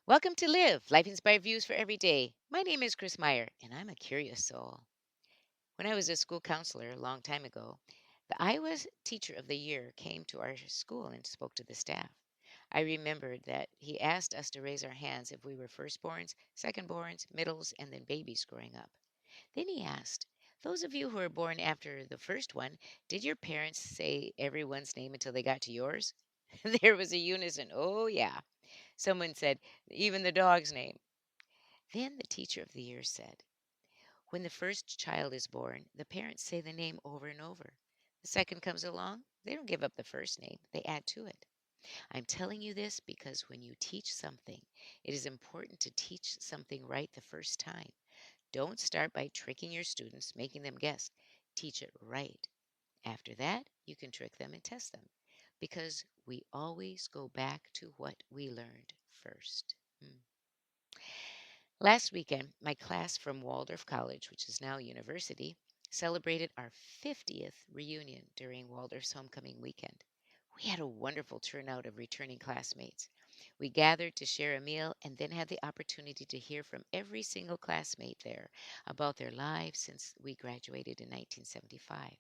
Welcome to Live, Life Inspired Views for Every Day. My name is Chris Meyer, and I'm a curious soul. When I was a school counselor a long time ago, the Iowa Teacher of the Year came to our school and spoke to the staff. I remembered that he asked us to raise our hands if we were firstborns, secondborns, middles, and then babies growing up. Then he asked, those of you who were born after the first one, did your parents say everyone's name until they got to yours? There was a unison, oh yeah. Someone said, even the dog's name. Then the teacher of the year said, when the first child is born, the parents say the name over and over. The second comes along, they don't give up the first name, they add to it. I'm telling you this because when you teach something, it is important to teach something right the first time. Don't start by tricking your students, making them guess. Teach it right. After that, you can trick them and test them because we always go back to what we learned first. Hmm. Last weekend, my class from Waldorf College, which is now university, celebrated our 50th reunion during Waldorf's homecoming weekend. We had a wonderful turnout of returning classmates. We gathered to share a meal and then had the opportunity to hear from every single classmate there about their lives since we graduated in 1975.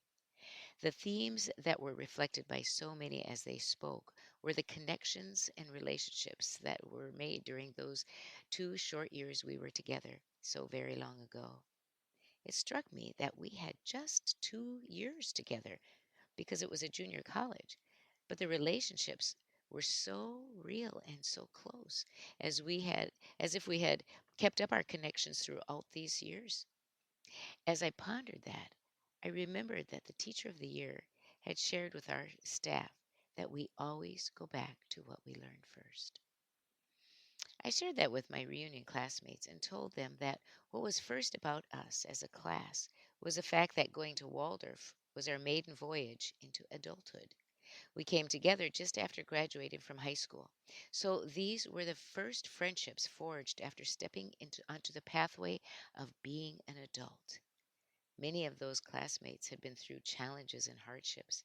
The themes that were reflected by so many as they spoke were the connections and relationships that were made during those 2 short years we were together so very long ago. It struck me that we had just 2 years together because it was a junior college, but the relationships were so real and so close as if we had kept up our connections throughout these years. As I pondered that, I remembered that the teacher of the year had shared with our staff that we always go back to what we learned first. I shared that with my reunion classmates and told them that what was first about us as a class was the fact that going to Waldorf was our maiden voyage into adulthood. We came together just after graduating from high school. So these were the first friendships forged after stepping onto the pathway of being an adult. Many of those classmates had been through challenges and hardships.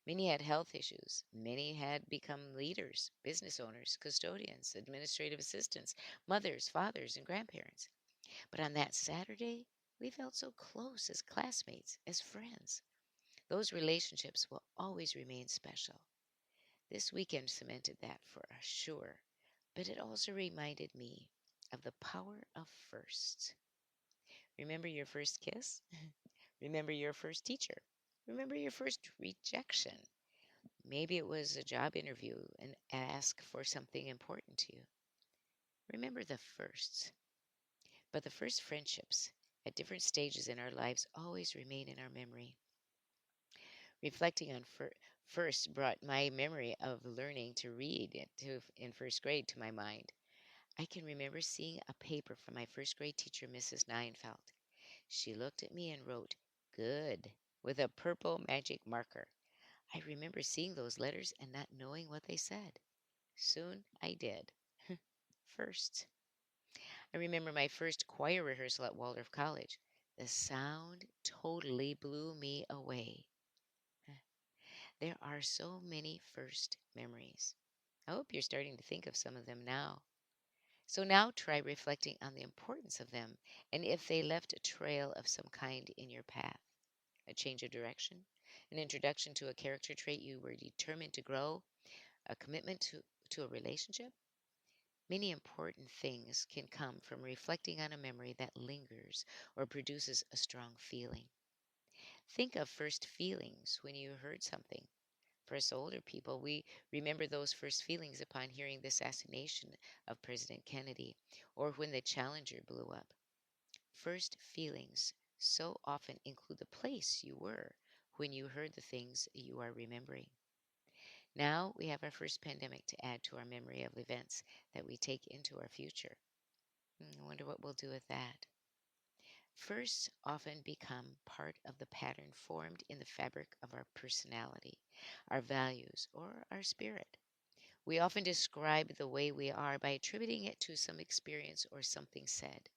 Many had health issues. Many had become leaders, business owners, custodians, administrative assistants, mothers, fathers, and grandparents. But on that Saturday, we felt so close as classmates, as friends. Those relationships will always remain special. This weekend cemented that for sure, but it also reminded me of the power of firsts. Remember your first kiss? Remember your first teacher. Remember your first rejection. Maybe it was a job interview and ask for something important to you. Remember the firsts. But the first friendships at different stages in our lives always remain in our memory. Reflecting on first brought my memory of learning to read in first grade to my mind. I can remember seeing a paper from my first grade teacher, Mrs. Nienfeld. She looked at me and wrote, "Good," with a purple magic marker. I remember seeing those letters and not knowing what they said. Soon I did. First, I remember my first choir rehearsal at Waldorf College. The sound totally blew me away. There are so many first memories. I hope you're starting to think of some of them now. So now try reflecting on the importance of them and if they left a trail of some kind in your path, a change of direction, an introduction to a character trait you were determined to grow, a commitment to a relationship. Many important things can come from reflecting on a memory that lingers or produces a strong feeling. Think of first feelings when you heard something. For us older people, we remember those first feelings upon hearing the assassination of President Kennedy or when the Challenger blew up. First feelings so often include the place you were when you heard the things you are remembering. Now we have our first pandemic to add to our memory of events that we take into our future. I wonder what we'll do with that. Firsts often become part of the pattern formed in the fabric of our personality, our values, or our spirit. We often describe the way we are by attributing it to some experience or something said.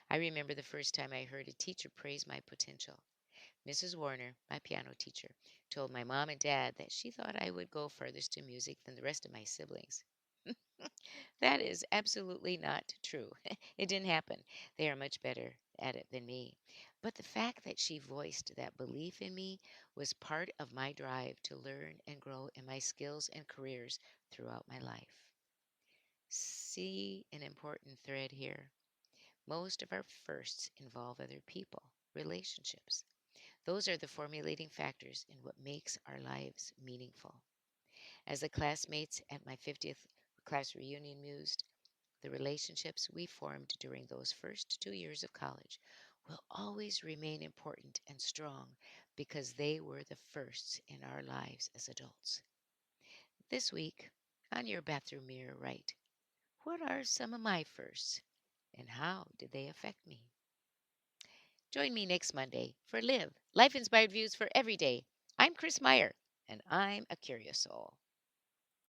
I remember the first time I heard a teacher praise my potential. Mrs. Warner, my piano teacher, told my mom and dad that she thought I would go furthest in music than the rest of my siblings. That is absolutely not true. It didn't happen. They are much better at it than me. But the fact that she voiced that belief in me was part of my drive to learn and grow in my skills and careers throughout my life. See an important thread here. Most of our firsts involve other people, relationships. Those are the formulating factors in what makes our lives meaningful. As the classmates at my 50th class reunion mused, the relationships we formed during those first 2 years of college will always remain important and strong because they were the firsts in our lives as adults. This week, on your bathroom mirror, write, what are some of my firsts and how did they affect me? Join me next Monday for Live, Life Inspired Views for Every Day. I'm Chris Meyer, and I'm a curious soul.